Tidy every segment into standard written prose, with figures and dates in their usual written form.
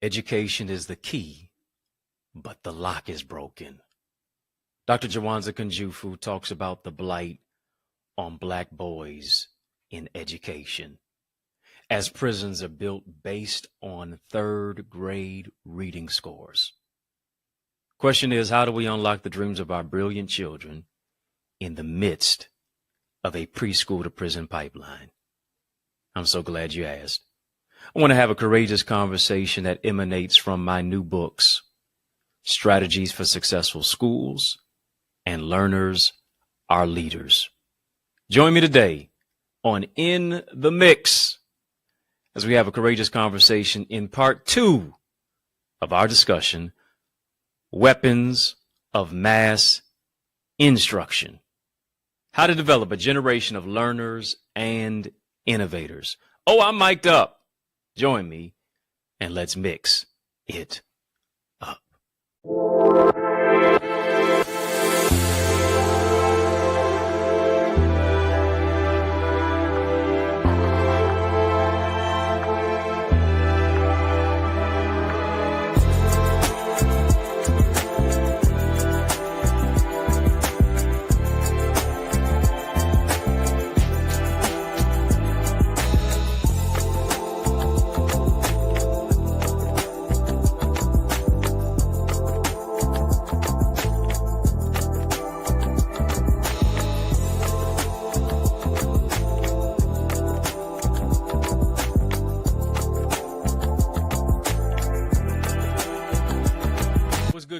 Education is the key, but the lock is broken. Dr. Jawanza Kunjufu talks about the blight on Black boys in education, as prisons are built based on third grade reading scores. Question is, how do we unlock the dreams of our brilliant children in the midst of a preschool to prison pipeline? I'm so glad you asked. I want to have a courageous conversation that emanates from my new books, Strategies for Successful Schools and Learners Are Leaders. Join me today on In the Mix as we have a courageous conversation in part 2 of our discussion, Weapons of Mass Instruction. How to develop a generation of learners and innovators. Oh, I'm mic'd up. Join me and let's mix it up.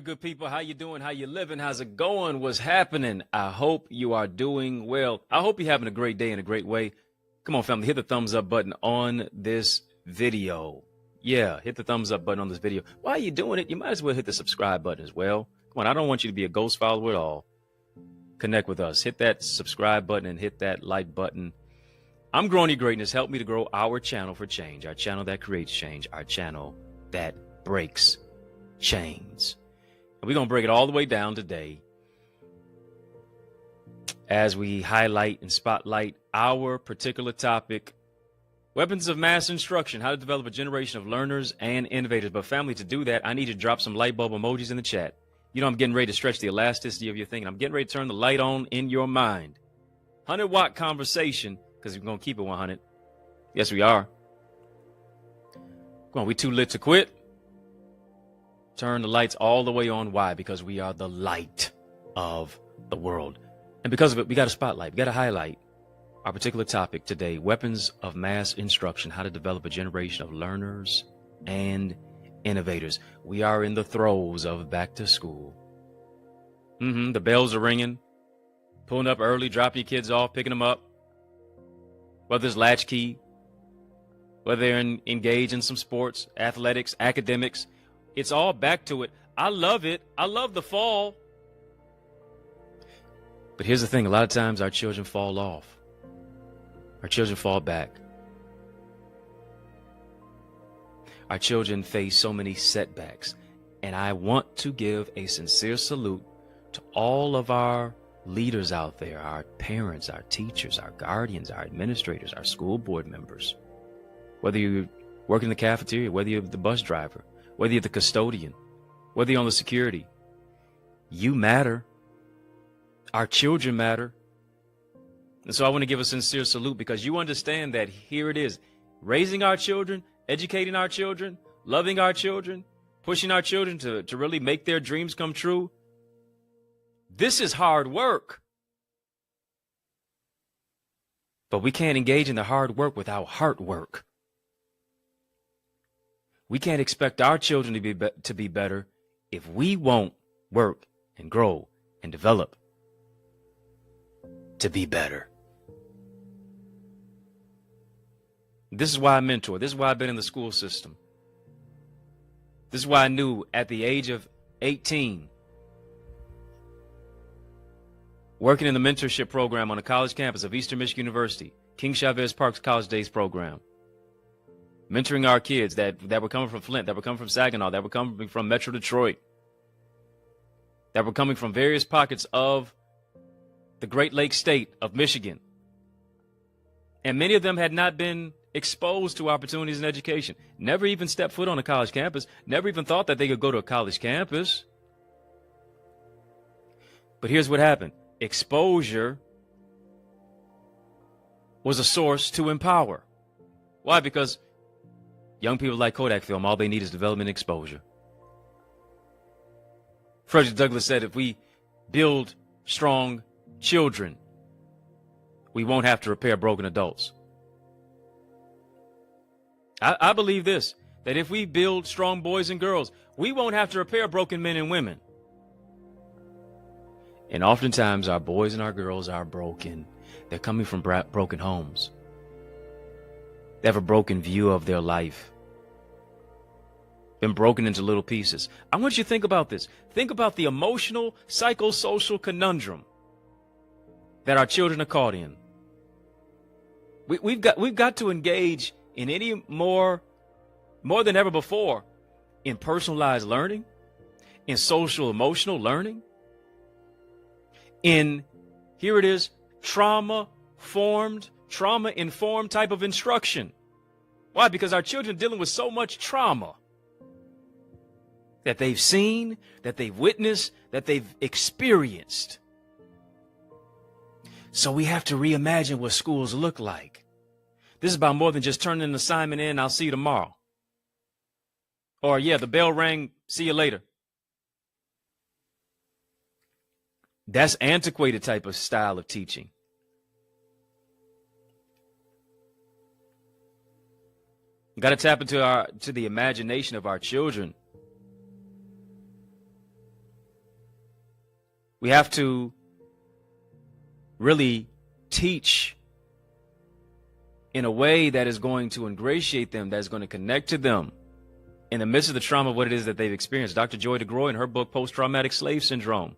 Good people, how you doing? How you living? How's it going? What's happening? I hope you are doing well. I hope you're having a great day in a great way. Come on, family, hit the thumbs up button on this video. Yeah, hit the thumbs up button on this video. While you're doing it, you might as well hit the subscribe button as well. Come on, I don't want you to be a ghost follower at all. Connect with us. Hit that subscribe button and hit that like button. I'm growing your greatness. Help me to grow our channel for change, our channel that creates change, our channel that breaks chains. We're going to break it all the way down today as we highlight and spotlight our particular topic, weapons of mass instruction, how to develop a generation of learners and innovators. But family, to do that, I need you to drop some light bulb emojis in the chat. You know, I'm getting ready to stretch the elasticity of your thinking. I'm getting ready to turn the light on in your mind. 100-watt conversation, because we're going to keep it 100. Yes, we are. Come on, we too lit to quit. Turn the lights all the way on. Why? Because we are the light of the world. And because of it, we got a spotlight. We got to highlight our particular topic today, weapons of mass instruction, how to develop a generation of learners and innovators. We are in the throes of back to school. The bells are ringing, pulling up early, dropping your kids off, picking them up. Whether it's latchkey, whether they're engaged in some sports, athletics, academics, it's all back to it. I love it. I love the fall. But here's the thing. A lot of times our children fall off. Our children fall back. Our children face so many setbacks. And I want to give a sincere salute to all of our leaders out there, our parents, our teachers, our guardians, our administrators, our school board members. Whether you work in the cafeteria, whether you're the bus driver, whether you're the custodian, whether you're on the security, you matter. Our children matter. And so I want to give a sincere salute because you understand that here it is. Raising our children, educating our children, loving our children, pushing our children to really make their dreams come true. This is hard work. But we can't engage in the hard work without heart work. We can't expect our children to be better if we won't work and grow and develop to be better. This is why I mentor. This is why I've been in the school system. This is why I knew at the age of 18, working in the mentorship program on the college campus of Eastern Michigan University, King Chavez Park's College Days program, mentoring our kids that were coming from Flint, that were coming from Saginaw, that were coming from Metro Detroit, that were coming from various pockets of the Great Lakes state of Michigan. And many of them had not been exposed to opportunities in education, never even stepped foot on a college campus, never even thought that they could go to a college campus. But here's what happened. Exposure was a source to empower. Why? Because young people like Kodak film, all they need is development and exposure. Frederick Douglass said, if we build strong children, we won't have to repair broken adults. I believe this, that if we build strong boys and girls, we won't have to repair broken men and women. And oftentimes our boys and our girls are broken. They're coming from broken homes. They have a broken view of their life. Been broken into little pieces. I want you to think about this. Think about the emotional, psychosocial conundrum that our children are caught in. We've got to engage in any more than ever before in personalized learning, in social emotional learning, in, here it is, trauma-informed type of instruction. Why? Because our children are dealing with so much trauma that they've seen, that they've witnessed, that they've experienced. So we have to reimagine what schools look like. This is about more than just turning an assignment in, I'll see you tomorrow. Or, yeah, the bell rang, see you later. That's antiquated type of style of teaching. Got to tap into the imagination of our children. We have to really teach in a way that is going to ingratiate them, that is going to connect to them in the midst of the trauma of what it is that they've experienced. Dr. Joy DeGroy, in her book, Post-Traumatic Slave Syndrome,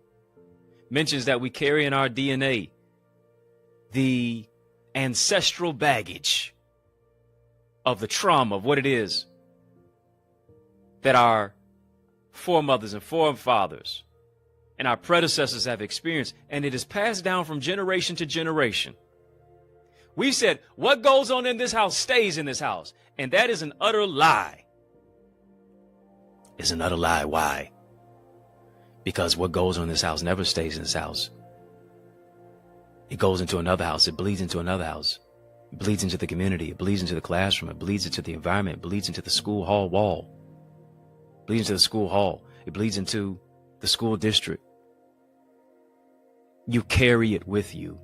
mentions that we carry in our DNA the ancestral baggage of the trauma of what it is that our foremothers and forefathers and our predecessors have experienced, and it is passed down from generation to generation. We said, what goes on in this house stays in this house, and that is an utter lie. It's an utter lie. Why? Because what goes on in this house never stays in this house. It goes into another house. It bleeds into another house. It bleeds into the community. It bleeds into the classroom. It bleeds into the environment. It bleeds into the school hall wall. It bleeds into the school hall. It bleeds into the school district. You carry it with you.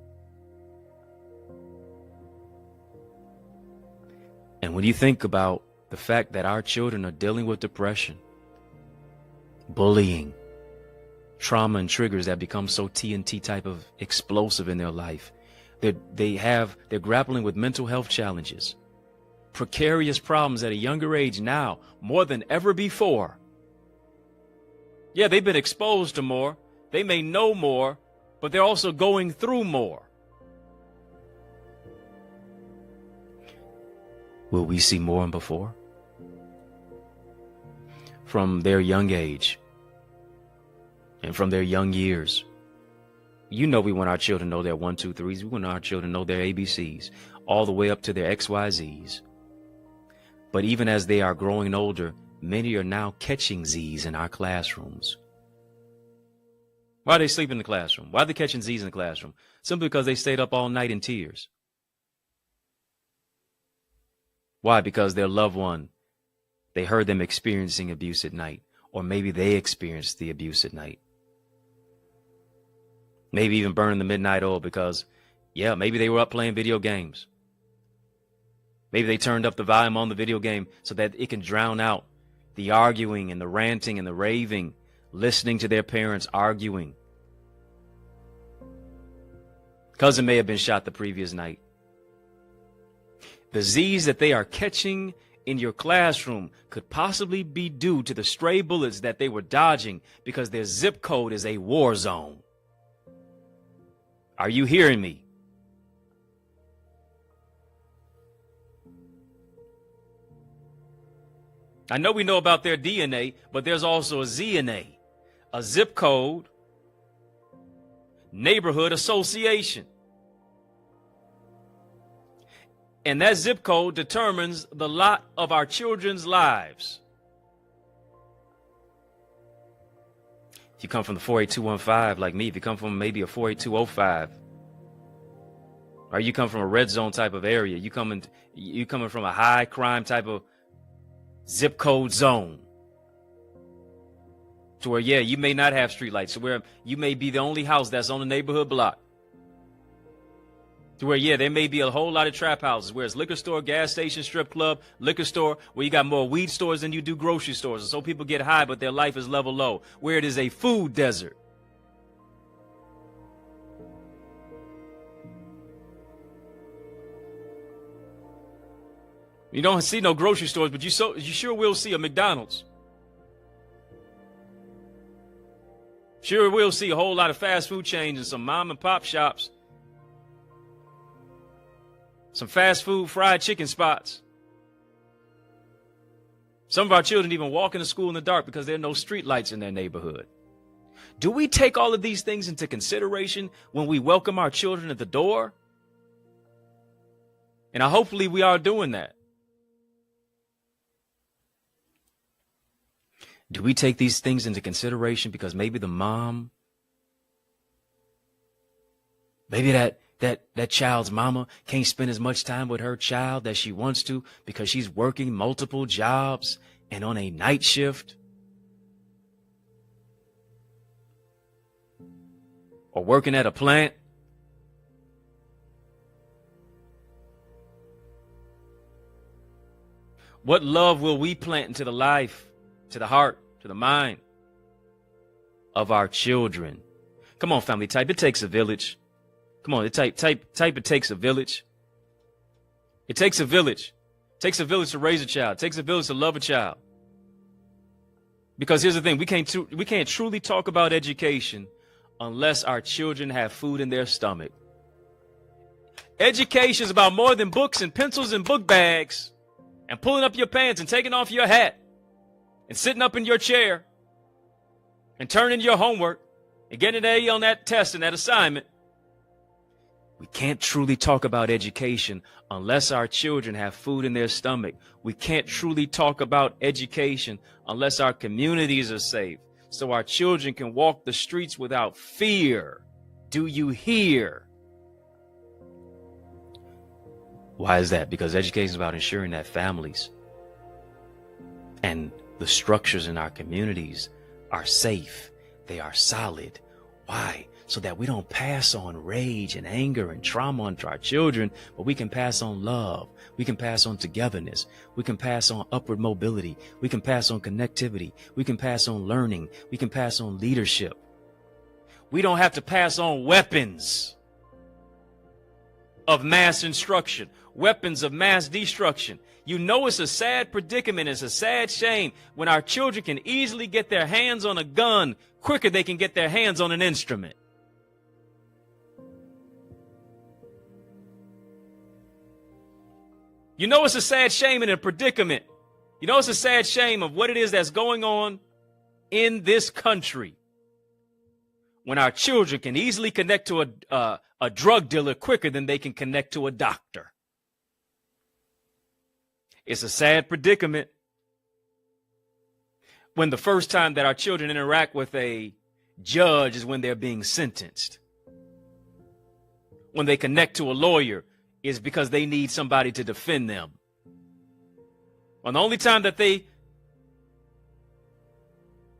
And when you think about the fact that our children are dealing with depression, bullying, trauma and triggers that become so TNT type of explosive in their life, they're grappling with mental health challenges, precarious problems at a younger age now, more than ever before. Yeah, they've been exposed to more. They may know more, but they're also going through more. Will we see more than before? From their young age and from their young years. You know, we want our children to know their 1, 2, 3s. We want our children to know their ABCs, all the way up to their XYZs. But even as they are growing older, many are now catching Z's in our classrooms. Why are they sleeping in the classroom? Why are they catching Z's in the classroom? Simply because they stayed up all night in tears. Why? Because their loved one, they heard them experiencing abuse at night. Or maybe they experienced the abuse at night. Maybe even burning the midnight oil because, yeah, maybe they were up playing video games. Maybe they turned up the volume on the video game so that it can drown out the arguing and the ranting and the raving, listening to their parents arguing. Cousin may have been shot the previous night. The Z's that they are catching in your classroom could possibly be due to the stray bullets that they were dodging because their zip code is a war zone. Are you hearing me? I know we know about their DNA, but there's also a ZNA, a zip code, neighborhood association. And that zip code determines the lot of our children's lives. If you come from the 48215 like me, if you come from maybe a 48205, or you come from a red zone type of area, you coming from a high crime type of zip code zone, to where, yeah, you may not have street lights, to where you may be the only house that's on the neighborhood block, to where, yeah, there may be a whole lot of trap houses where it's liquor store, gas station, strip club, liquor store, where you got more weed stores than you do grocery stores. And so people get high, but their life is level low, where it is a food desert. You don't see no grocery stores, but you sure will see a McDonald's. Sure will see a whole lot of fast food chains and some mom and pop shops. Some fast food fried chicken spots. Some of our children even walk into school in the dark because there are no street lights in their neighborhood. Do we take all of these things into consideration when we welcome our children at the door? And hopefully we are doing that. Do we take these things into consideration because maybe the mom, maybe that child's mama can't spend as much time with her child as she wants to because she's working multiple jobs and on a night shift, or working at a plant? What love will we plant into the life, to the heart, to the mind of our children? Come on, family, type, it takes a village. Come on, type, it takes a village. It takes a village. It takes a village to raise a child. It takes a village to love a child. Because here's the thing, we can't truly talk about education unless our children have food in their stomach. Education is about more than books and pencils and book bags and pulling up your pants and taking off your hat and sitting up in your chair and turning your homework and getting an A on that test and that assignment. We can't truly talk about education unless our children have food in their stomach. We can't truly talk about education unless our communities are safe, so our children can walk the streets without fear. Do you hear? Why is that? Because education is about ensuring that families and the structures in our communities are safe. They are solid. Why? So that we don't pass on rage and anger and trauma onto our children, but we can pass on love. We can pass on togetherness. We can pass on upward mobility. We can pass on connectivity. We can pass on learning. We can pass on leadership. We don't have to pass on weapons of mass instruction, weapons of mass destruction. You know, it's a sad predicament. It's a sad shame when our children can easily get their hands on a gun quicker than they can get their hands on an instrument. You know, it's a sad shame and a predicament. You know, it's a sad shame of what it is that's going on in this country when our children can easily connect to a drug dealer quicker than they can connect to a doctor. It's a sad predicament when the first time that our children interact with a judge is when they're being sentenced. When they connect to a lawyer is because they need somebody to defend them. And the only time that they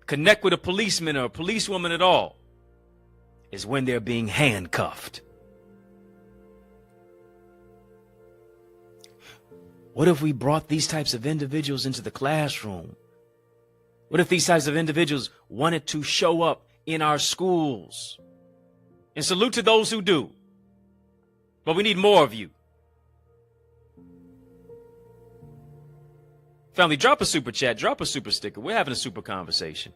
connect with a policeman or a policewoman at all is when they're being handcuffed. What if we brought these types of individuals into the classroom? What if these types of individuals wanted to show up in our schools? And salute to those who do. But we need more of you. Family, drop a super chat, drop a super sticker. We're having a super conversation.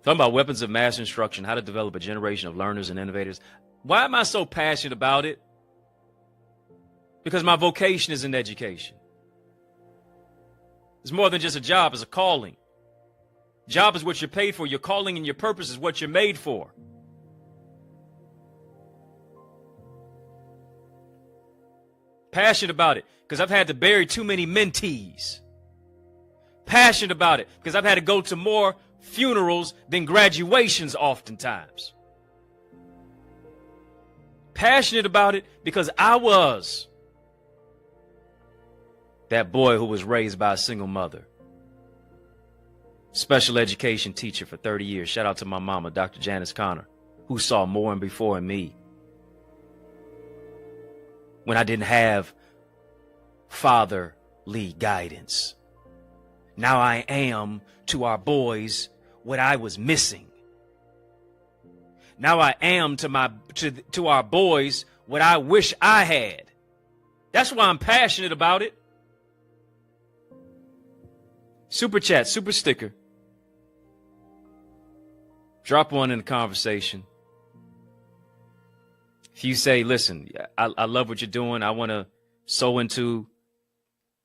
Talking about weapons of mass instruction, how to develop a generation of learners and innovators. Why am I so passionate about it? Because my vocation is in education. It's more than just a job, it's a calling. Job is what you're paid for. Your calling and your purpose is what you're made for. Passionate about it because I've had to bury too many mentees. Passionate about it because I've had to go to more funerals than graduations oftentimes. Passionate about it because I was that boy who was raised by a single mother. Special education teacher for 30 years. Shout out to my mama, Dr. Janice Connor, who saw more and before in me. When I didn't have fatherly guidance. Now I am to our boys what I was missing. Now I am to our boys what I wish I had. That's why I'm passionate about it. Super chat, super sticker. Drop one in the conversation. If you say, listen, I love what you're doing. I want to sow into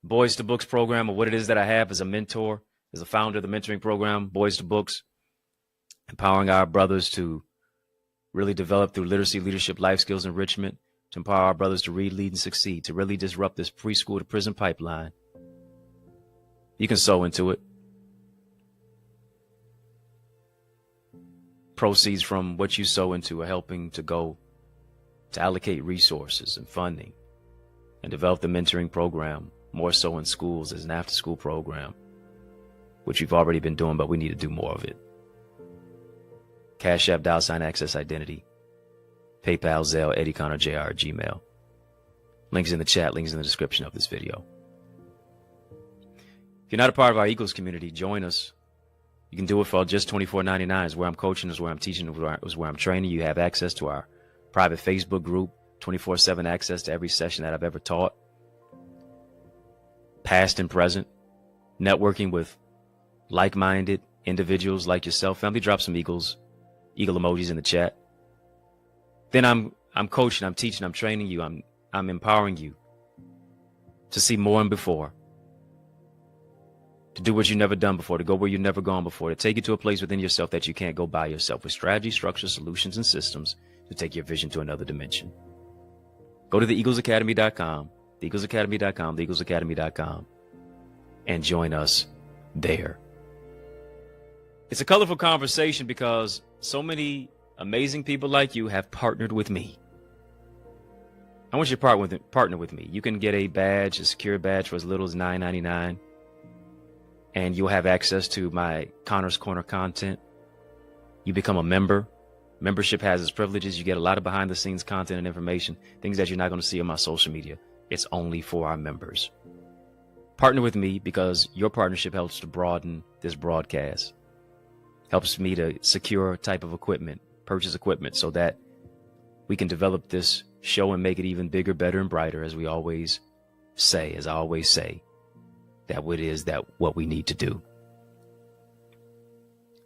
Boys to Books program, or what it is that I have as a mentor, as a founder of the mentoring program, Boys to Books, empowering our brothers to really develop through literacy, leadership, life skills, enrichment, to empower our brothers to read, lead, and succeed, to really disrupt this preschool to prison pipeline. You can sow into it. Proceeds from what you sow into are helping to go to allocate resources and funding and develop the mentoring program, more so in schools as an after-school program, which we've already been doing, but we need to do more of it. Cash App, $ Access Identity, PayPal, Zelle, EddieConnorJr, Gmail. Links in the chat, links in the description of this video. If you're not a part of our Eagles community, join us. You can do it for just $24.99. Is where I'm coaching, is where I'm teaching, is where I'm training. You have access to our private Facebook group, 24/7 access to every session that I've ever taught, past and present, networking with like-minded individuals like yourself. Family, drop some eagle emojis in the chat. Then I'm coaching, I'm teaching, I'm training you, I'm empowering you to see more and before, to do what you've never done before, to go where you've never gone before, to take you to a place within yourself that you can't go by yourself, with strategy, structure, solutions, and systems to take your vision to another dimension. Go to theeaglesacademy.com, theeaglesacademy.com, theeaglesacademy.com, and join us there. It's a colorful conversation because so many amazing people like you have partnered with me. I want you to partner with me. You can get a badge, a secure badge, for as little as $9.99. And you'll have access to my Connor's Corner content. You become a member. Membership has its privileges. You get a lot of behind-the-scenes content and information, things that you're not going to see on my social media. It's only for our members. Partner with me because your partnership helps to broaden this broadcast. Helps me to secure type of equipment, purchase equipment, so that we can develop this show and make it even bigger, better, and brighter, as we always say, as I always say. That what we need to do.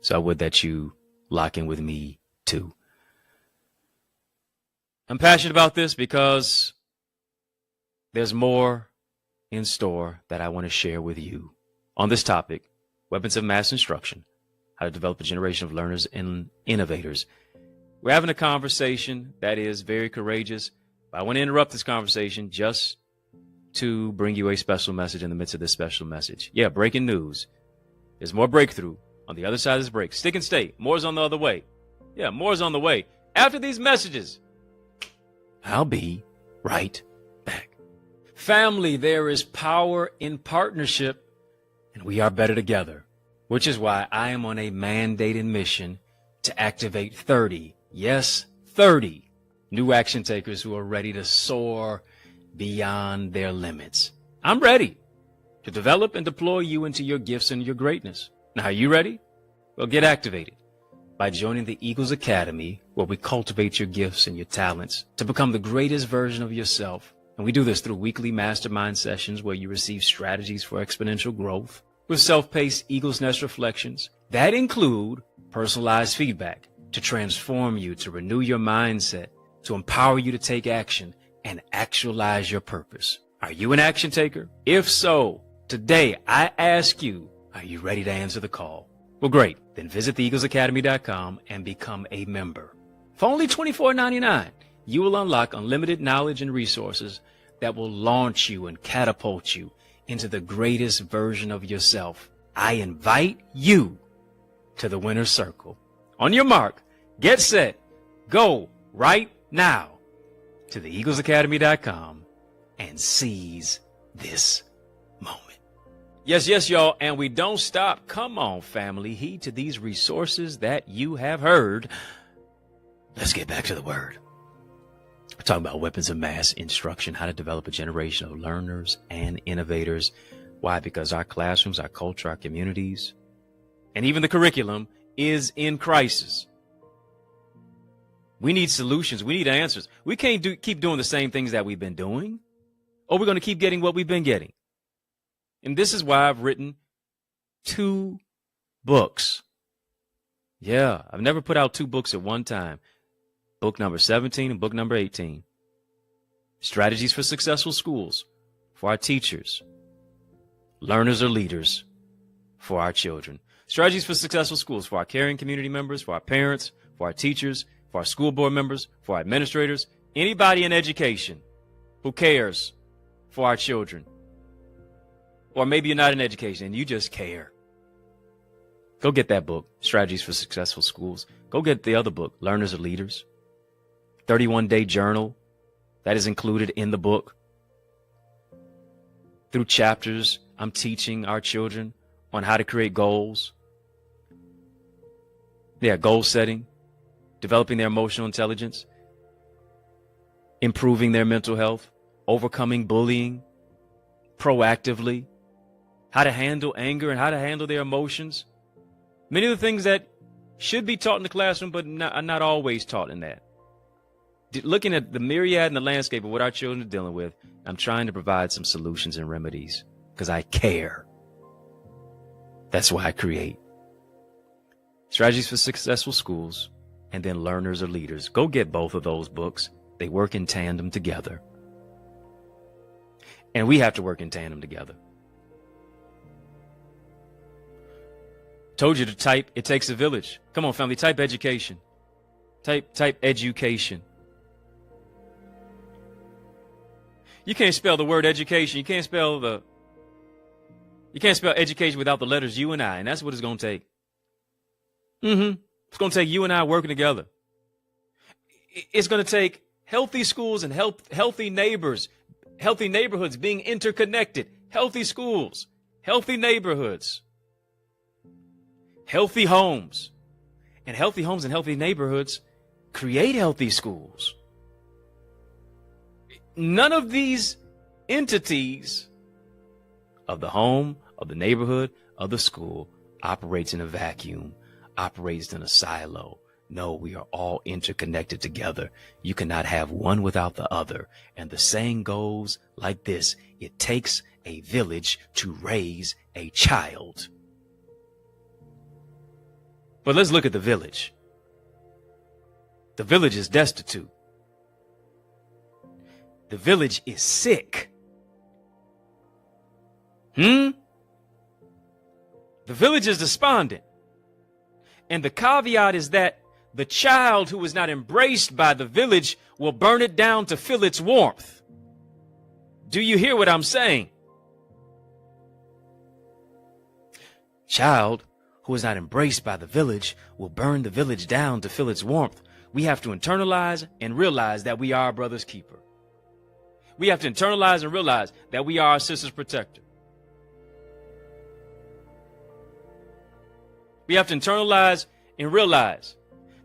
So I would that you lock in with me too. I'm passionate about this because there's more in store that I want to share with you on this topic: weapons of mass instruction, how to develop a generation of learners and innovators. We're having a conversation that is very courageous, but I want to interrupt this conversation just to bring you a special message in the midst of this special message. Yeah, breaking news. There's more breakthrough on the other side of this break. Stick and stay. More's on the other way. Yeah, more's on the way. After these messages, I'll be right back. Family, there is power in partnership, and we are better together, which is why I am on a mandated mission to activate 30, yes, 30 new action takers who are ready to soar beyond their limits. I'm ready to develop and deploy you into your gifts and your greatness. Now, are you ready? Well, get activated by joining the Eagles Academy, where we cultivate your gifts and your talents to become the greatest version of yourself. And we do this through weekly mastermind sessions where you receive strategies for exponential growth, with self-paced Eagles Nest reflections that include personalized feedback to transform you, to renew your mindset, to empower you to take action and actualize your purpose. Are you an action taker? If so, today I ask you, are you ready to answer the call? Well, great. Then visit theeaglesacademy.com and become a member. For only $24.99, you will unlock unlimited knowledge and resources that will launch you and catapult you into the greatest version of yourself. I invite you to the winner's circle. On your mark, get set, go right now to theeaglesacademy.com and seize this moment. Yes, y'all, and we don't stop. Come on, family. Heed to these resources that you have heard. Let's get back to the word. We're talking about weapons of mass instruction, how to develop a generation of learners and innovators. Why? Because our classrooms, our culture, our communities, and even the curriculum is in crisis. We need solutions. We need answers. We can't keep doing the same things that we've been doing, or we're going to keep getting what we've been getting. And this is why I've written 2 books. Yeah, I've never put out 2 books at one time. Book number 17 and book number 18. Strategies for Successful Schools for our teachers, learners or leaders for our children. Strategies for Successful Schools for our caring community members, for our parents, for our teachers, for our school board members, for our administrators, anybody in education who cares for our children. Or maybe you're not in education and you just care. Go get that book, Strategies for Successful Schools. Go get the other book, Learners or Leaders. 31-day journal that is included in the book. Through chapters, I'm teaching our children on how to create goals. Yeah, goal setting, developing their emotional intelligence, improving their mental health, overcoming bullying proactively, how to handle anger and how to handle their emotions. Many of the things that should be taught in the classroom, but are not always taught in that. Looking at the myriad and the landscape of what our children are dealing with, I'm trying to provide some solutions and remedies because I care. That's why I create. Strategies for Successful Schools and then Learners or Leaders. Go get both of those books. They work in tandem together. And we have to work in tandem together. Told you to type, it takes a village. Come on, family, type education. Type education. You can't spell the word education. You can't spell education without the letters U and I, and that's what it's going to take. It's going to take you and I working together. It's going to take healthy schools and healthy neighbors, healthy neighborhoods being interconnected, healthy schools, healthy neighborhoods, healthy homes. And healthy homes and healthy neighborhoods create healthy schools. None of these entities of the home, of the neighborhood, of the school operates in a vacuum, operates in a silo. No, we are all interconnected together. You cannot have one without the other. And the saying goes like this: it takes a village to raise a child. But let's look at the village. The village is destitute. The village is sick. The village is despondent. And the caveat is that the child who is not embraced by the village will burn it down to feel its warmth. Do you hear what I'm saying? Child who is not embraced by the village will burn the village down to feel its warmth. We have to internalize and realize that we are our brother's keeper. We have to internalize and realize that we are our sister's protector. We have to internalize and realize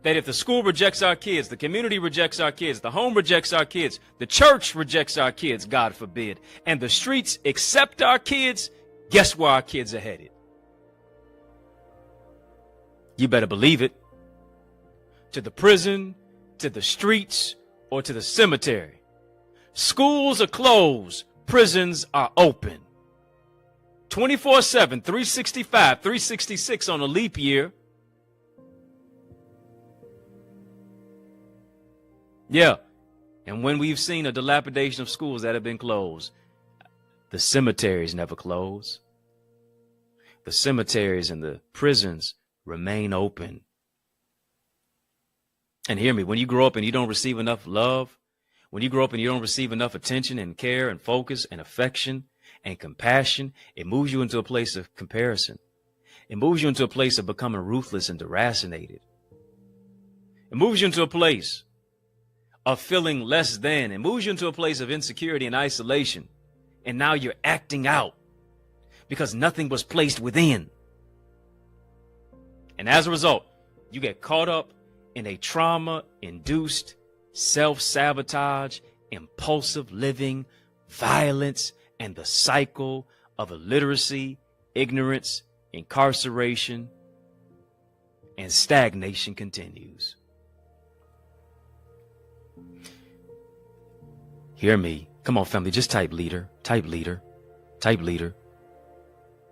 that if the school rejects our kids, the community rejects our kids, the home rejects our kids, the church rejects our kids, God forbid, and the streets accept our kids, guess where our kids are headed? You better believe it. To the prison, to the streets, or to the cemetery. Schools are closed. Prisons are open. 24/7, 365, 366 on a leap year. Yeah. And when we've seen a dilapidation of schools that have been closed, the cemeteries never close. The cemeteries and the prisons remain open. And hear me, when you grow up and you don't receive enough love, When you grow up and you don't receive enough attention and care and focus and affection and compassion, it moves you into a place of comparison. It moves you into a place of becoming ruthless and deracinated. It moves you into a place of feeling less than. It moves you into a place of insecurity and isolation. And now you're acting out because nothing was placed within. And as a result, you get caught up in a trauma-induced self-sabotage, impulsive living, violence, and the cycle of illiteracy, ignorance, incarceration, and stagnation continues. Hear me. Come on, family, just type leader, type leader, type leader.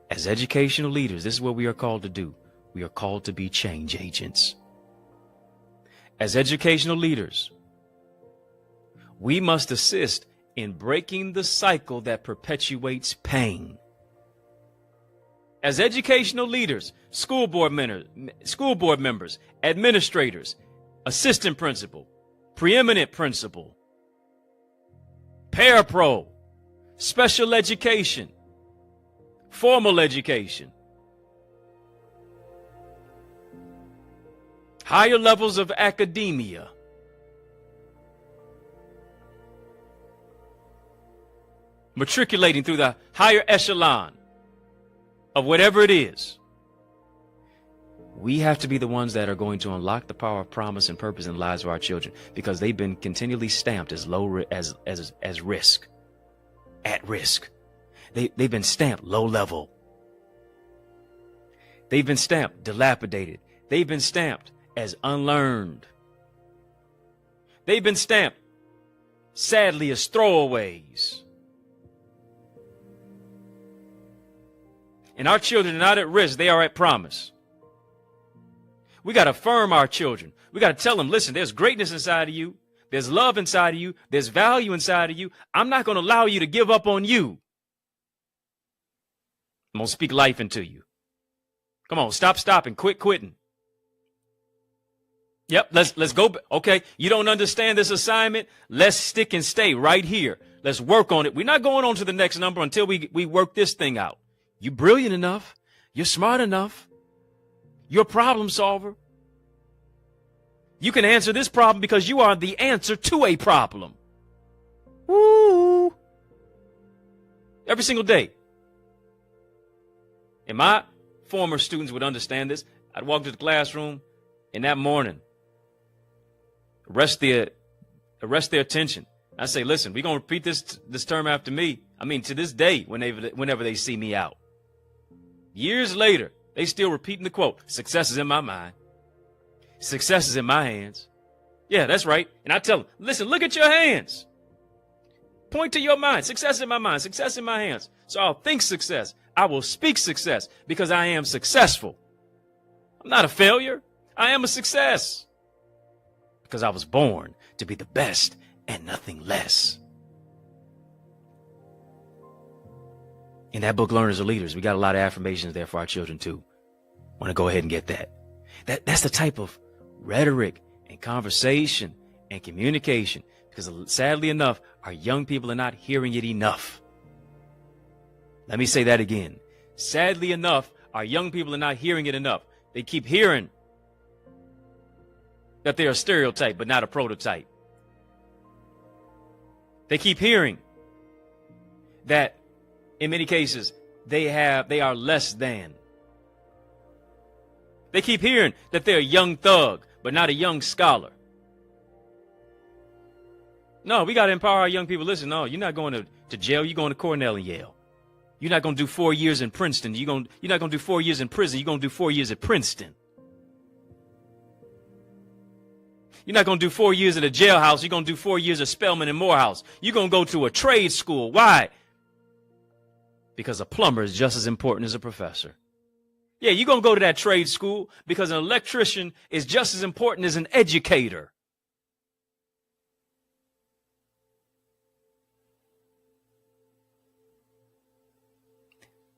As educational leaders, this is what we are called to do. We are called to be change agents. As educational leaders, we must assist in breaking the cycle that perpetuates pain. As educational leaders, school board members, administrators, assistant principal, preeminent principal, parapro, special education, formal education, higher levels of academia, matriculating through the higher echelon of whatever it is. We have to be the ones that are going to unlock the power of promise and purpose in the lives of our children, because they've been continually stamped as as risk, at risk. They've been stamped low level. They've been stamped dilapidated. They've been stamped as unlearned. They've been stamped, sadly, as throwaways. And our children are not at risk, they are at promise. We got to affirm our children. We got to tell them, listen, there's greatness inside of you. There's love inside of you. There's value inside of you. I'm not going to allow you to give up on you. I'm going to speak life into you. Come on, stop stopping, quit quitting. Yep, let's go. Okay, you don't understand this assignment? Let's stick and stay right here. Let's work on it. We're not going on to the next number until we work this thing out. You're brilliant enough. You're smart enough. You're a problem solver. You can answer this problem because you are the answer to a problem. Woo! Every single day. And my former students would understand this. I'd walk to the classroom in that morning, arrest their attention. I say, listen, we're going to repeat this term after me. I mean, to this day, whenever they see me out. Years later, they still repeating the quote, success is in my mind. Success is in my hands. Yeah, that's right. And I tell them, listen, look at your hands. Point to your mind. Success in my mind. Success in my hands. So I'll think success. I will speak success because I am successful. I'm not a failure. I am a success because I was born to be the best and nothing less. In that book, Learners Are Leaders, we got a lot of affirmations there for our children too. Want to go ahead and get that. That's the type of rhetoric and conversation and communication, because sadly enough, our young people are not hearing it enough. Let me say that again. Sadly enough, our young people are not hearing it enough. They keep hearing that they're a stereotype, but not a prototype. They keep hearing that in many cases they are less than. They keep hearing that they're a young thug, but not a young scholar. No, we got to empower our young people. Listen, no, you're not going to jail. You're going to Cornell and Yale. You're not going to do 4 years in Princeton. You're not going to do 4 years in prison. You're going to do 4 years at Princeton. You're not going to do 4 years at a jailhouse. You're going to do 4 years at Spelman and Morehouse. You're going to go to a trade school. Why? Because a plumber is just as important as a professor. Yeah, you're going to go to that trade school because an electrician is just as important as an educator.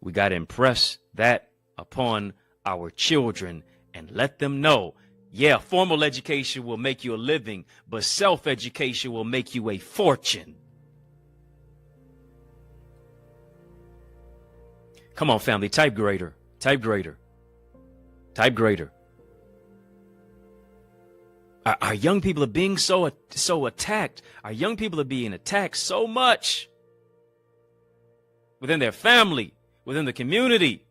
We got to impress that upon our children and let them know Yeah, formal education will make you a living, but self-education will make you a fortune. Come on, family, type greater, type greater, type greater. Our young people are being so attacked. Our young people are being attacked so much within their family, within the community,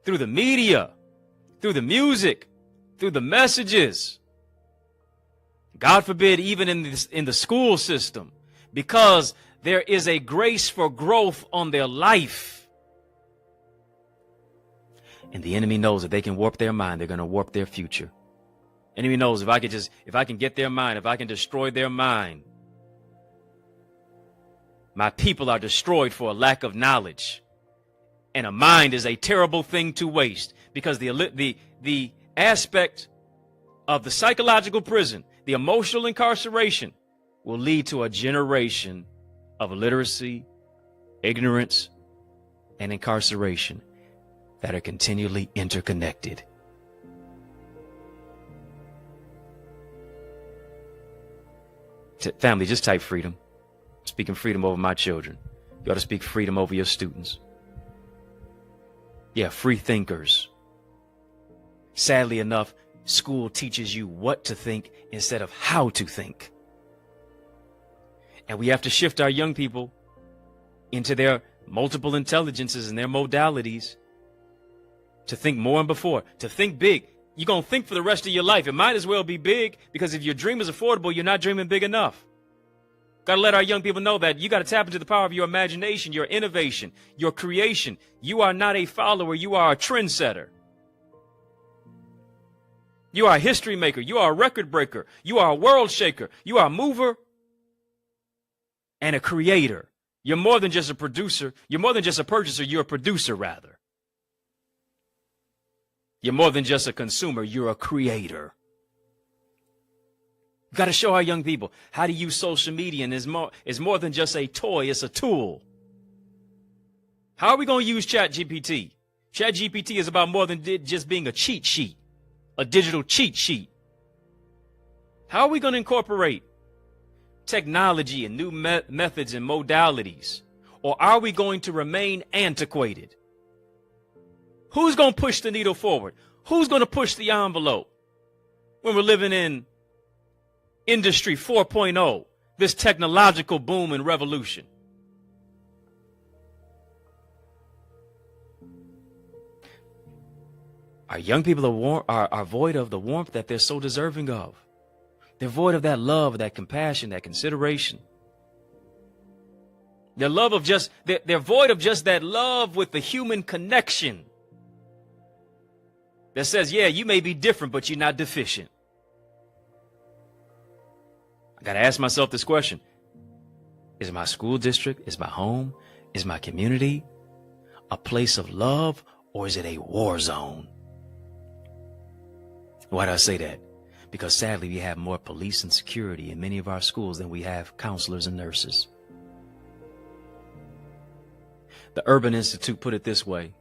through the media, through the music, through the messages. God forbid, even in the school system, because there is a grace for growth on their life. And the enemy knows that they can warp their mind, they're going to warp their future. Enemy knows if I can get their mind, if I can destroy their mind, my people are destroyed for a lack of knowledge. And a mind is a terrible thing to waste, because the aspect of the psychological prison, the emotional incarceration, will lead to a generation of illiteracy, ignorance, and incarceration that are continually interconnected. Family, just type freedom. Speaking freedom over my children. You ought to speak freedom over your students. Yeah, free thinkers. Sadly enough, school teaches you what to think instead of how to think. And we have to shift our young people into their multiple intelligences and their modalities to think more than before, to think big. You're going to think for the rest of your life. It might as well be big, because if your dream is affordable, you're not dreaming big enough. Got to let our young people know that you got to tap into the power of your imagination, your innovation, your creation. You are not a follower. You are a trendsetter. You are a history maker. You are a record breaker. You are a world shaker. You are a mover and a creator. You're more than just a producer. You're more than just a purchaser. You're a producer, rather. You're more than just a consumer. You're a creator. You've got to show our young people how to use social media, and is more than just a toy. It's a tool. How are we going to use ChatGPT? ChatGPT is about more than just being a cheat sheet, a digital cheat sheet. How are we going to incorporate technology and new methods and modalities? Or are we going to remain antiquated? Who's going to push the needle forward? Who's going to push the envelope when we're living in Industry 4.0, this technological boom and revolution? Our young people are void of the warmth that they're so deserving of. They're void of that love, that compassion, that consideration. They're void of just that love with the human connection that says, yeah, you may be different, but you're not deficient. I got to ask myself this question. Is my school district, is my home, is my community a place of love, or is it a war zone? Why do I say that? Because sadly, we have more police and security in many of our schools than we have counselors and nurses. The Urban Institute put it this way,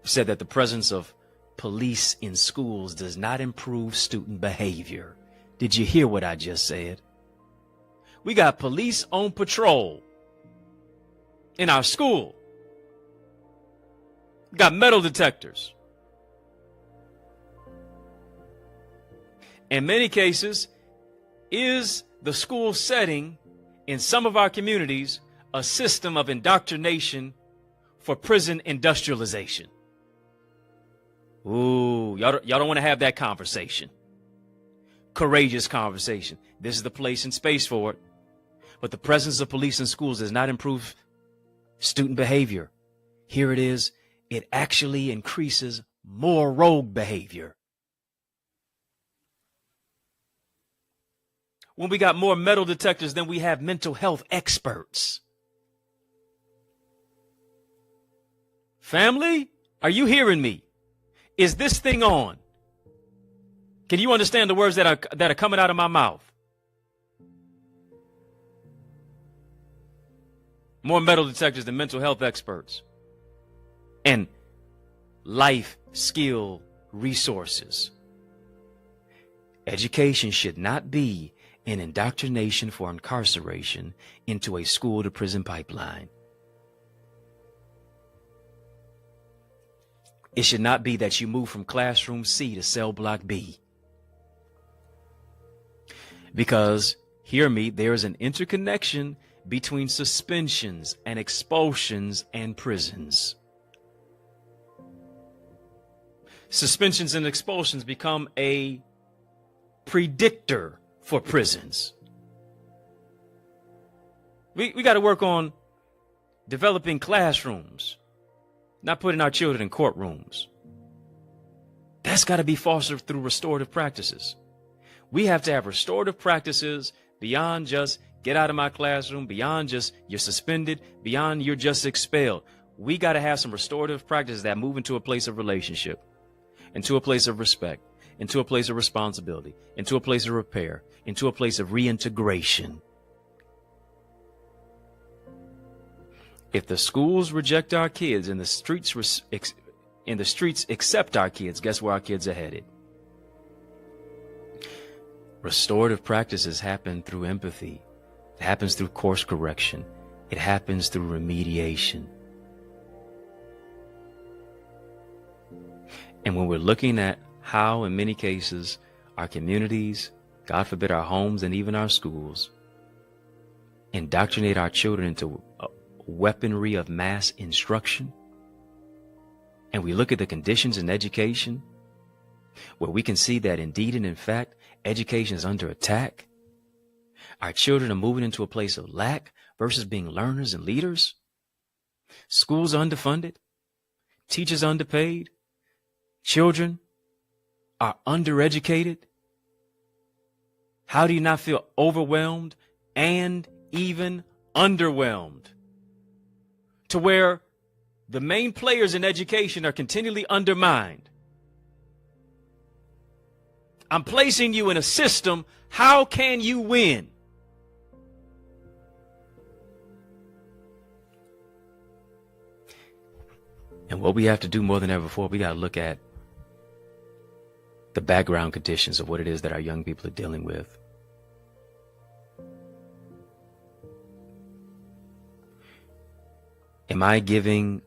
said that the presence of police in schools does not improve student behavior. Did you hear what I just said? We got police on patrol in our school. We got metal detectors. In many cases, is the school setting in some of our communities a system of indoctrination for prison industrialization? Ooh, y'all don't want to have that conversation. Courageous conversation. This is the place and space for it. But the presence of police in schools does not improve student behavior. Here it is. It actually increases more rogue behavior. When we got more metal detectors than we have mental health experts. Family, are you hearing me? Is this thing on? Can you understand the words that are coming out of my mouth? More metal detectors than mental health experts. And life skill resources. Education should not be an indoctrination for incarceration into a school to prison pipeline. It should not be that you move from classroom C to cell block B. Because, hear me, there is an interconnection between suspensions and expulsions and prisons. Suspensions and expulsions become a predictor for prisons. We got to work on developing classrooms, not putting our children in courtrooms. That's got to be fostered through restorative practices. We have to have restorative practices beyond just get out of my classroom, beyond just you're suspended, beyond you're just expelled. We got to have some restorative practices that move into a place of relationship, into a place of respect, into a place of responsibility, into a place of repair, into a place of reintegration. If the schools reject our kids and the streets accept our kids, guess where our kids are headed? Restorative practices happen through empathy. It happens through course correction. It happens through remediation. And when we're looking at how, in many cases, our communities, God forbid our homes and even our schools, indoctrinate our children into weaponry of mass instruction, and we look at the conditions in education, where we can see that indeed and in fact, education is under attack. Our children are moving into a place of lack versus being learners and leaders. Schools are underfunded. Teachers are underpaid. Children are undereducated. How do you not feel overwhelmed and even underwhelmed? To where the main players in education are continually undermined. I'm placing you in a system. How can you win? And what we have to do more than ever before, we got to look at the background conditions of what it is that our young people are dealing with. Am I giving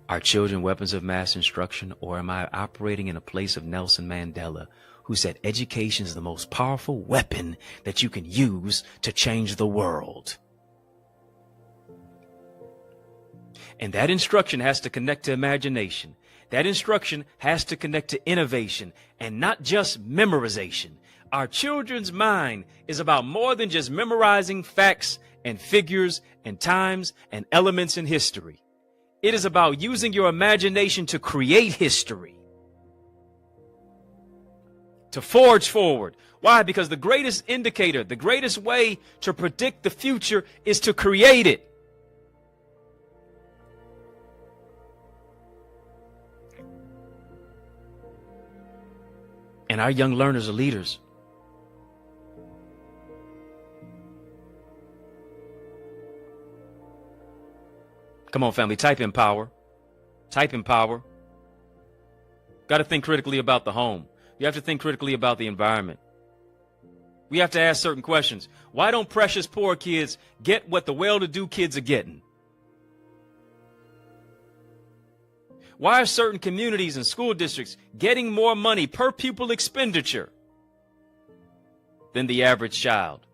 our children weapons of mass instruction, or am I operating in a place of Nelson Mandela, who said education is the most powerful weapon that you can use to change the world? And that instruction has to connect to imagination. That instruction has to connect to innovation and not just memorization. Our children's mind is about more than just memorizing facts and figures and times and elements in history. It is about using your imagination to create history, to forge forward. Why? Because the greatest indicator, the greatest way to predict the future is to create it. And our young learners are leaders. Come on, family, type in power. Type in power. Got to think critically about the home. You have to think critically about the environment. We have to ask certain questions. Why don't precious poor kids get what the well-to-do kids are getting? Why are certain communities and school districts getting more money per pupil expenditure than the average child?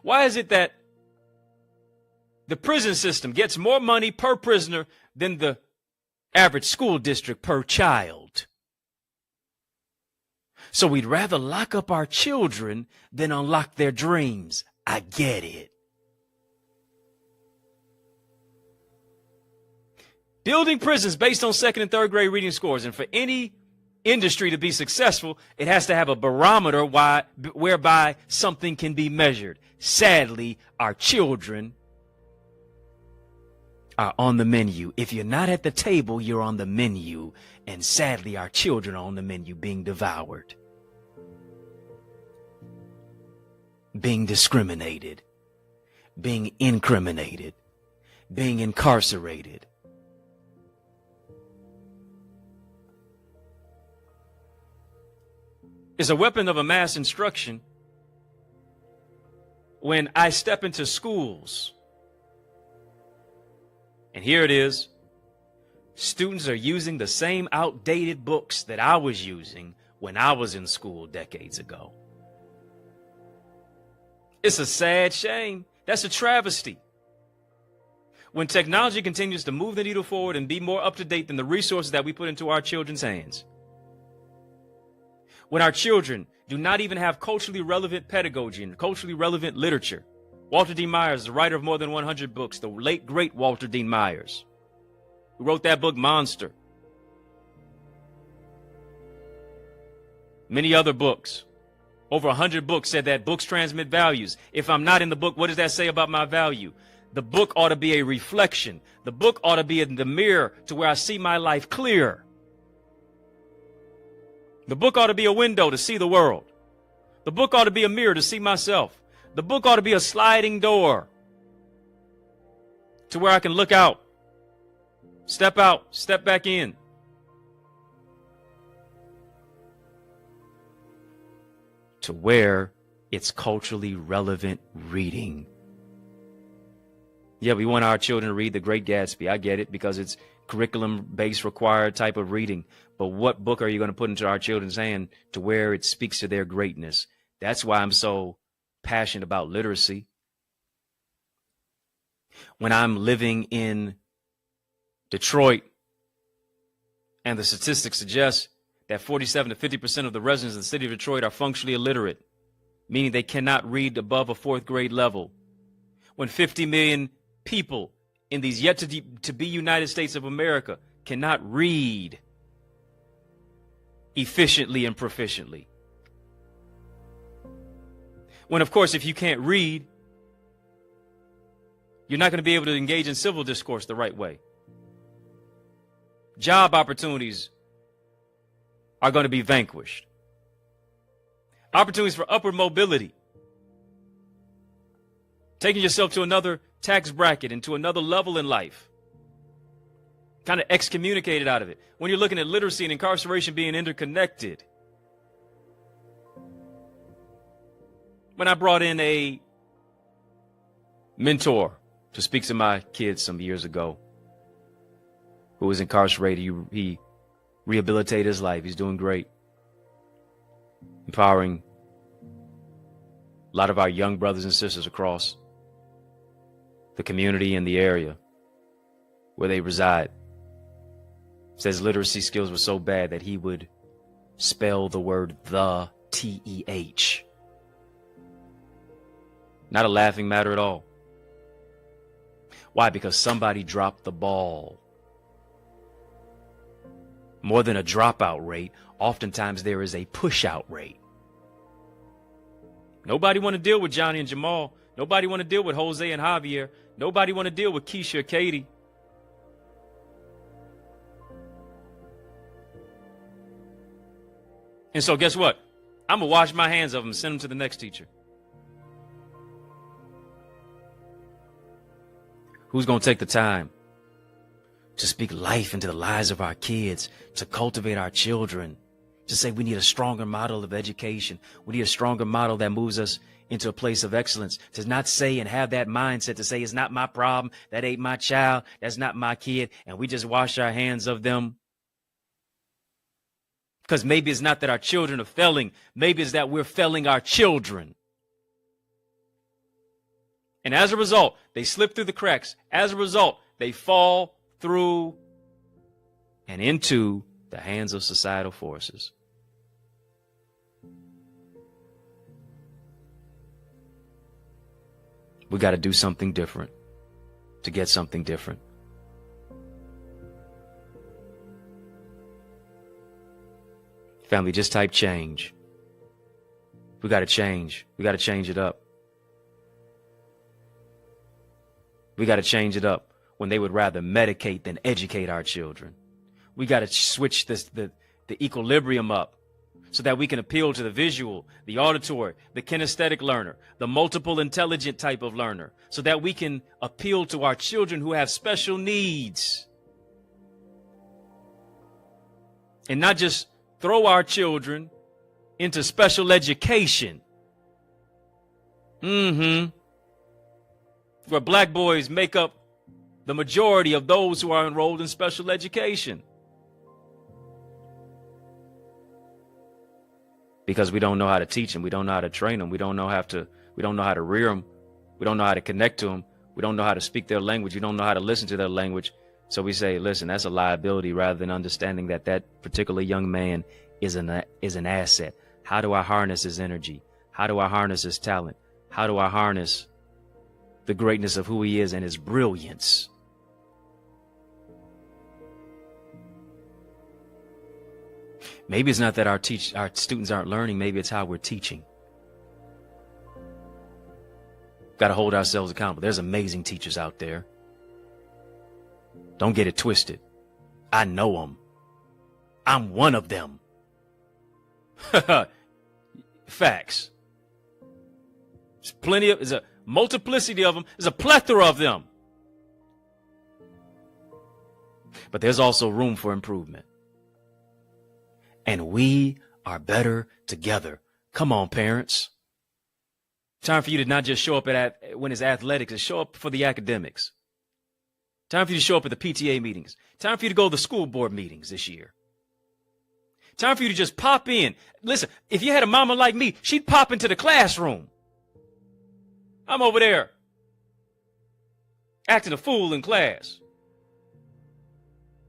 Why is it that the prison system gets more money per prisoner than the average school district per child? So we'd rather lock up our children than unlock their dreams. I get it. Building prisons based on second and third grade reading scores. And for any industry to be successful, it has to have a barometer whereby something can be measured. Sadly, our children are on the menu. If you're not at the table, you're on the menu. And sadly, our children are on the menu being devoured, being discriminated, being incriminated, being incarcerated. is a weapon of a mass instruction when I step into schools. And here it is. Students are using the same outdated books that I was using when I was in school decades ago. It's a sad shame. That's a travesty. When technology continues to move the needle forward and be more up to date than the resources that we put into our children's hands. When our children do not even have culturally relevant pedagogy and culturally relevant literature. Walter D. Myers, the writer of more than 100 books, the late, great Walter D. Myers, who wrote that book, Monster. Many other books. Over 100 books said that books transmit values. If I'm not in the book, what does that say about my value? The book ought to be a reflection. The book ought to be in the mirror to where I see my life clear. The book ought to be a window to see the world. The book ought to be a mirror to see myself. The book ought to be a sliding door to where I can look out, step back in. To where it's culturally relevant reading. Yeah, we want our children to read The Great Gatsby. I get it, because it's curriculum-based required type of reading. But what book are you going to put into our children's hand to where it speaks to their greatness? That's why I'm so passionate about literacy. When I'm living in Detroit, and the statistics suggest that 47 to 50% of the residents of the city of Detroit are functionally illiterate, meaning they cannot read above a 4th grade level. When 50 million people in these yet to be United States of America cannot read efficiently and proficiently. When, of course, if you can't read, you're not going to be able to engage in civil discourse the right way. Job opportunities are going to be vanquished. Opportunities for upward mobility. Taking yourself to another tax bracket and to another level in life. Kind of excommunicated out of it. When you're looking at literacy and incarceration being interconnected. When I brought in a mentor to speak to my kids some years ago, who was incarcerated, he rehabilitated his life. He's doing great. Empowering a lot of our young brothers and sisters across the community and the area where they reside. Says literacy skills were so bad that he would spell the word the, T-E-H. Not a laughing matter at all. Why? Because somebody dropped the ball. More than a dropout rate, oftentimes there is a push-out rate. Nobody want to deal with Johnny and Jamal. Nobody want to deal with Jose and Javier. Nobody want to deal with Keisha or Katie. And so guess what? I'm going to wash my hands of them and send them to the next teacher. Who's going to take the time to speak life into the lives of our kids, to cultivate our children, to say we need a stronger model of education. We need a stronger model that moves us into a place of excellence, to not say and have that mindset to say, it's not my problem, that ain't my child, that's not my kid, and we just wash our hands of them. Because maybe it's not that our children are failing, maybe it's that we're failing our children. And as a result, they slip through the cracks. As a result, they fall through and into the hands of societal forces. We got to do something different to get something different. Family, just type change. We got to change. We got to change it up. We got to change it up when they would rather medicate than educate our children. We got to switch the equilibrium up so that we can appeal to the visual, the auditory, the kinesthetic learner, the multiple intelligent type of learner, so that we can appeal to our children who have special needs. And not just throw our children into special education. Where black boys make up the majority of those who are enrolled in special education. Because we don't know how to teach them, we don't know how to train them, we don't know how to rear them, we don't know how to connect to them, we don't know how to speak their language, we don't know how to listen to their language. So we say, listen, that's a liability, rather than understanding that that particular young man is an asset. How do I harness his energy? How do I harness his talent? How do I harness the greatness of who he is and his brilliance? Maybe it's not that our students aren't learning. Maybe it's how we're teaching. Got to hold ourselves accountable. There's amazing teachers out there. Don't get it twisted. I know them. I'm one of them. Facts. There's a multiplicity of them. There's a plethora of them. But there's also room for improvement. And we are better together. Come on, parents. Time for you to not just show up when it's athletics, it's show up for the academics. Time for you to show up at the PTA meetings. Time for you to go to the school board meetings this year. Time for you to just pop in. Listen, if you had a mama like me, she'd pop into the classroom. I'm over there acting a fool in class.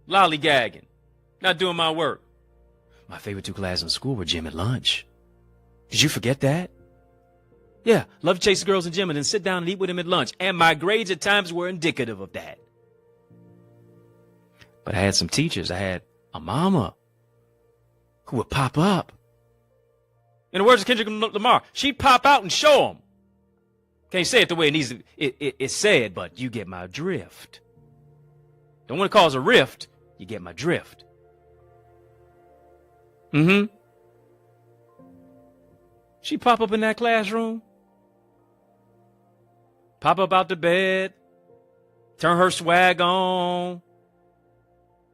Lollygagging. Not doing my work. My favorite 2 classes in school were gym and lunch. Did you forget that? Yeah, love to chase the girls in gym and then sit down and eat with them at lunch. And my grades at times were indicative of that. But I had some teachers. I had a mama who would pop up. In the words of Kendrick Lamar, she'd pop out and show them. Can't say it the way it needs to. It's said, but you get my drift. Don't want to cause a rift. You get my drift. She'd pop up in that classroom. Pop up out the bed. Turn her swag on.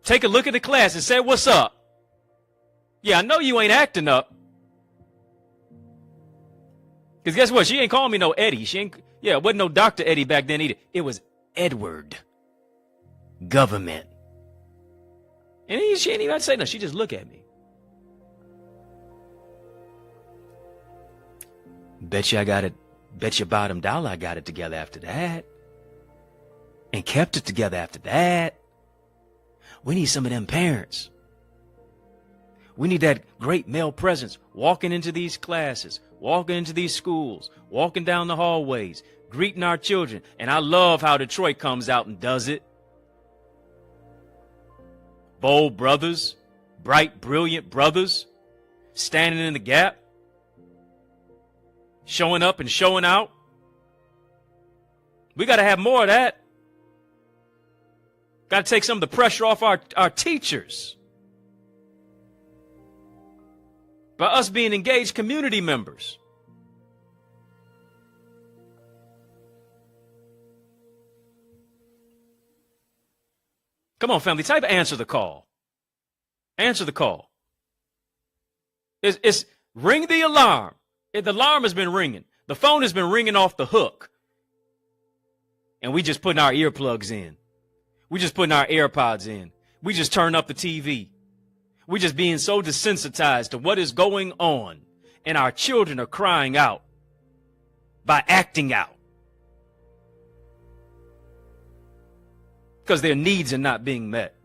Take a look at the class and say, what's up? Yeah, I know you ain't acting up. Because guess what? She ain't calling me no Eddie. It wasn't no Dr. Eddie back then either. It was Edward. Government. And she ain't even have to say nothing. She just look at me. Bet you bottom dollar I got it together after that. And kept it together after that. We need some of them parents. We need that great male presence walking into these classes, walking into these schools, walking down the hallways, greeting our children. And I love how Detroit comes out and does it. Bold brothers, bright, brilliant brothers, standing in the gap, showing up and showing out. We got to have more of that. Got to take some of the pressure off our teachers. By us being engaged community members. Come on, family, type answer the call. Answer the call. It's ring the alarm. The alarm has been ringing. The phone has been ringing off the hook. And we just putting our earplugs in. We just putting our AirPods in. We just turn up the TV. We just being so desensitized to what is going on. And our children are crying out by acting out. Because their needs are not being met.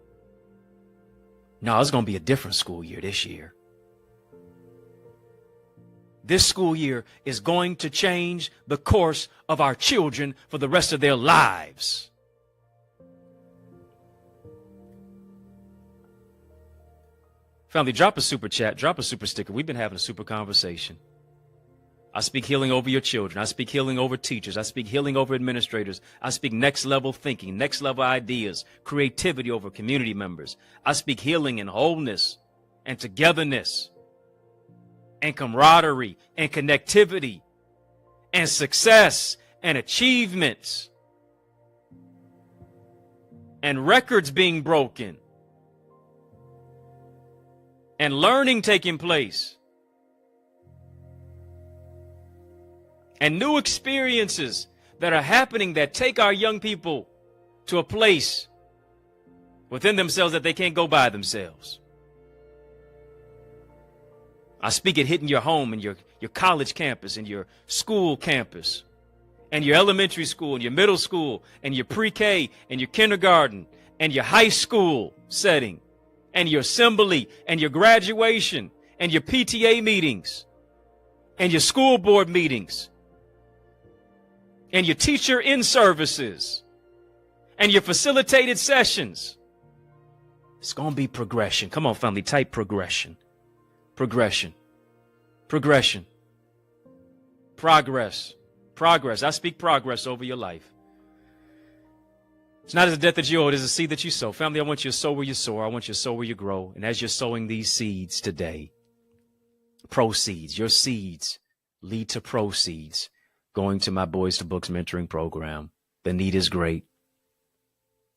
No, it's going to be a different school year this year. This school year is going to change the course of our children for the rest of their lives. Family, drop a super chat, drop a super sticker. We've been having a super conversation. I speak healing over your children. I speak healing over teachers. I speak healing over administrators. I speak next level thinking, next level ideas, creativity over community members. I speak healing and wholeness and togetherness and camaraderie and connectivity and success and achievements and records being broken and learning taking place and new experiences that are happening that take our young people to a place within themselves that they can't go by themselves. I speak it hitting your home and your college campus and your school campus and your elementary school and your middle school and your pre-K and your kindergarten and your high school setting and your assembly and your graduation and your PTA meetings and your school board meetings and your teacher in services and your facilitated sessions. It's going to be progression. Come on, family, type progression. Progression. Progression. Progress. Progress. I speak progress over your life. It's not as a death that you owe, it is a seed that you sow. Family, I want you to sow where you soar. I want you to sow where you grow. And as you're sowing these seeds today, proceeds, your seeds lead to proceeds going to my Boys to Books mentoring program. The need is great.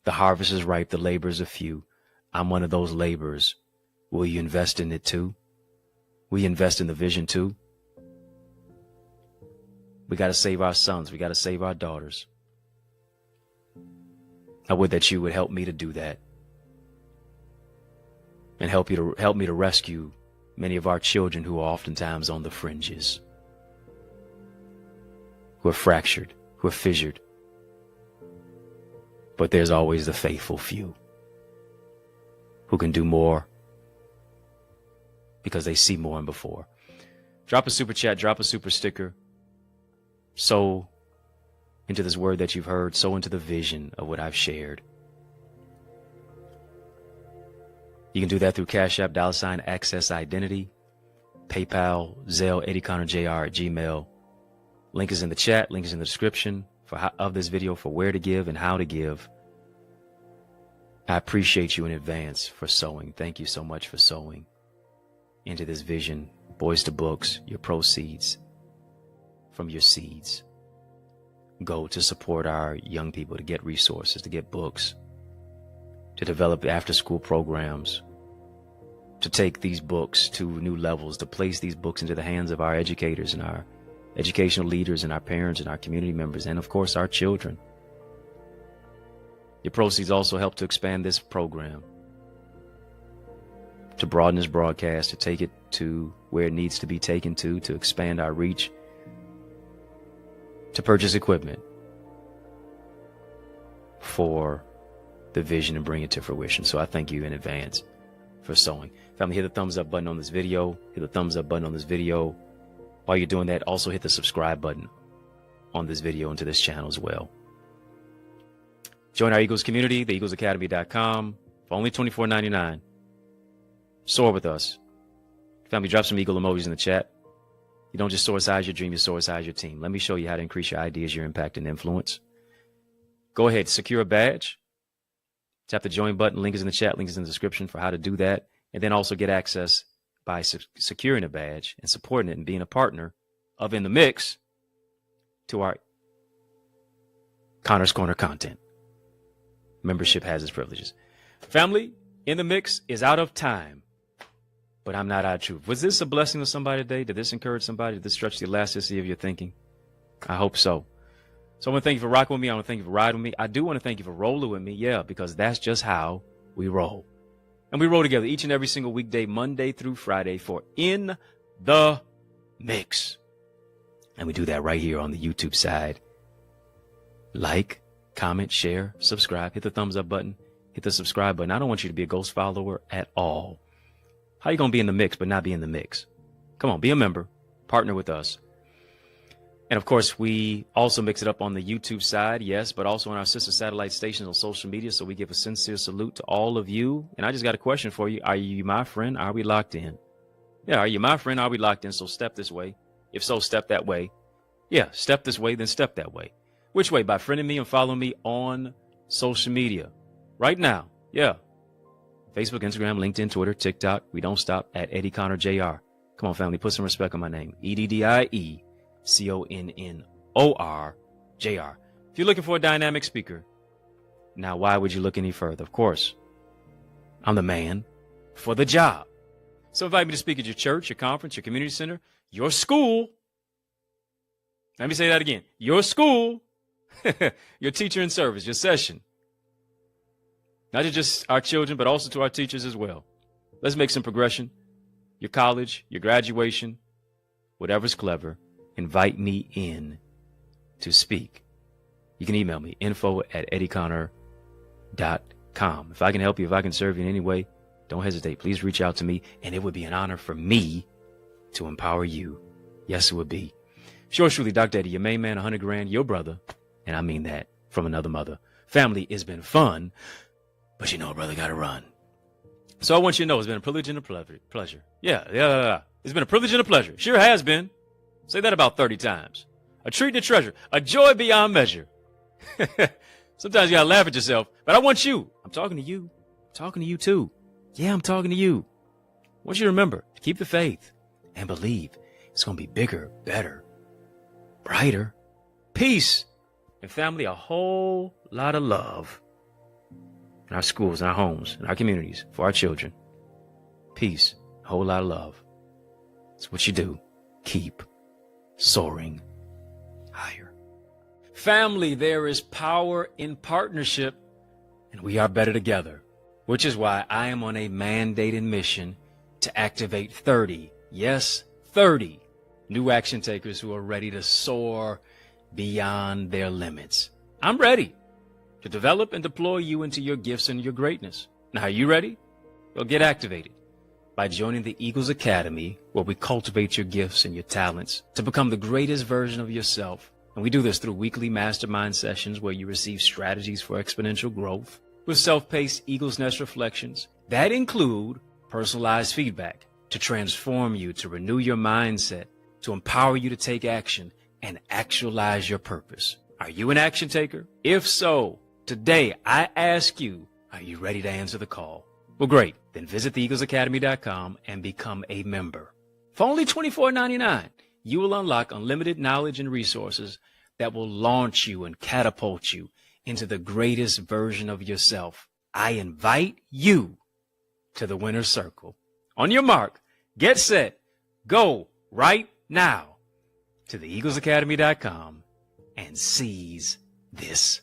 The harvest is ripe. The laborers are few. I'm one of those laborers. Will you invest in it too? Will you invest in the vision too? We got to save our sons. We got to save our daughters. I would that you would help me to do that. And help me to rescue many of our children who are oftentimes on the fringes, who are fractured, who are fissured. But there's always the faithful few who can do more because they see more than before. Drop a super chat, drop a super sticker. Sow into this word that you've heard, sow into the vision of what I've shared. You can do that through Cash App, $ Access Identity, PayPal, Zelle, EddieConnorJr at Gmail. Link is in the chat, link is in the description of this video for where to give and how to give. I appreciate you in advance for sowing. Thank you so much for sowing into this vision. Boys to Books, your proceeds from your seeds go to support our young people, to get resources, to get books, to develop after-school programs, to take these books to new levels, to place these books into the hands of our educators and our educational leaders and our parents and our community members, and of course our children. Your proceeds also help to expand this program, to broaden this broadcast, to take it to where it needs to be taken to expand our reach, to purchase equipment for the vision and bring it to fruition. So I thank you in advance for sowing. Family, hit the thumbs up button on this video. Hit the thumbs up button on this video. While you're doing that, also hit the subscribe button on this video and to this channel as well. Join our Eagles community, theeaglesacademy.com, for only $24.99. Soar with us. Family, drop some eagle emojis in the chat. You don't just soar size your dream, you soar size your team. Let me show you how to increase your ideas, your impact, and influence. Go ahead, secure a badge. Tap the join button. Link is in the chat. Link is in the description for how to do that. And then also get access by securing a badge and supporting it and being a partner of In the Mix to our Connor's Corner content. Membership has its privileges. Family, In the Mix is out of time, but I'm not out of truth. Was this a blessing to somebody today? Did this encourage somebody? Did this stretch the elasticity of your thinking? I hope so. So I want to thank you for rocking with me. I want to thank you for riding with me. I do want to thank you for rolling with me. Yeah, because that's just how we roll. And we roll together each and every single weekday, Monday through Friday, for In the Mix. And we do that right here on the YouTube side. Like, comment, share, subscribe, hit the thumbs up button, hit the subscribe button. I don't want you to be a ghost follower at all. How you going to be in the mix but not be in the mix? Come on, be a member, partner with us. And of course, we also mix it up on the YouTube side, yes, but also on our sister satellite stations on social media. So we give a sincere salute to all of you. And I just got a question for you. Are you my friend? Are we locked in? Yeah, are you my friend? Are we locked in? So step this way. If so, step that way. Yeah, step this way, then step that way. Which way? By friending me and following me on social media. Right now, yeah. Facebook, Instagram, LinkedIn, Twitter, TikTok. We don't stop at EddieConnorJr. Come on, family, put some respect on my name. EddieConnorJr. If you're looking for a dynamic speaker, now why would you look any further? Of course, I'm the man for the job. So invite me to speak at your church, your conference, your community center, your school, Let me say that again. Your school, your teacher in service, your session. Not to just our children, but also to our teachers as well. Let's make some progression. Your college, your graduation, whatever's clever, invite me in to speak. You can email me, info@EddieConnorJr.com. If I can help you, if I can serve you in any way, don't hesitate. Please reach out to me, and it would be an honor for me to empower you. Yes, it would be. Yours truly, Dr. Eddie, your main man, 100 grand, your brother, and I mean that from another mother. Family has been fun, but you know a brother got to run. So I want you to know it's been a privilege and a pleasure. Yeah. It's been a privilege and a pleasure. Sure has been. Say that about 30 times. A treat and a treasure. A joy beyond measure. Sometimes you got to laugh at yourself, but I want you. I'm talking to you. I'm talking to you too. Yeah, I'm talking to you. I want you to remember to keep the faith and believe it's going to be bigger, better, brighter. Peace. And family, a whole lot of love in our schools, in our homes, in our communities, for our children. Peace, a whole lot of love. It's what you do. Keep soaring higher. Family, there is power in partnership, and we are better together, which is why I am on a mandated mission to activate 30, yes, 30 new action takers who are ready to soar beyond their limits. I'm ready to develop and deploy you into your gifts and your greatness. Now, are you ready? Well, get activated by joining the Eagles Academy, where we cultivate your gifts and your talents to become the greatest version of yourself. And we do this through weekly mastermind sessions where you receive strategies for exponential growth with self-paced Eagles Nest reflections that include personalized feedback to transform you, to renew your mindset, to empower you to take action and actualize your purpose. Are you an action taker? If so, today I ask you, are you ready to answer the call? Well, great. Then visit theeaglesacademy.com and become a member. For only $24.99, you will unlock unlimited knowledge and resources that will launch you and catapult you into the greatest version of yourself. I invite you to the winner's circle. On your mark, get set, go right now to theeaglesacademy.com and seize this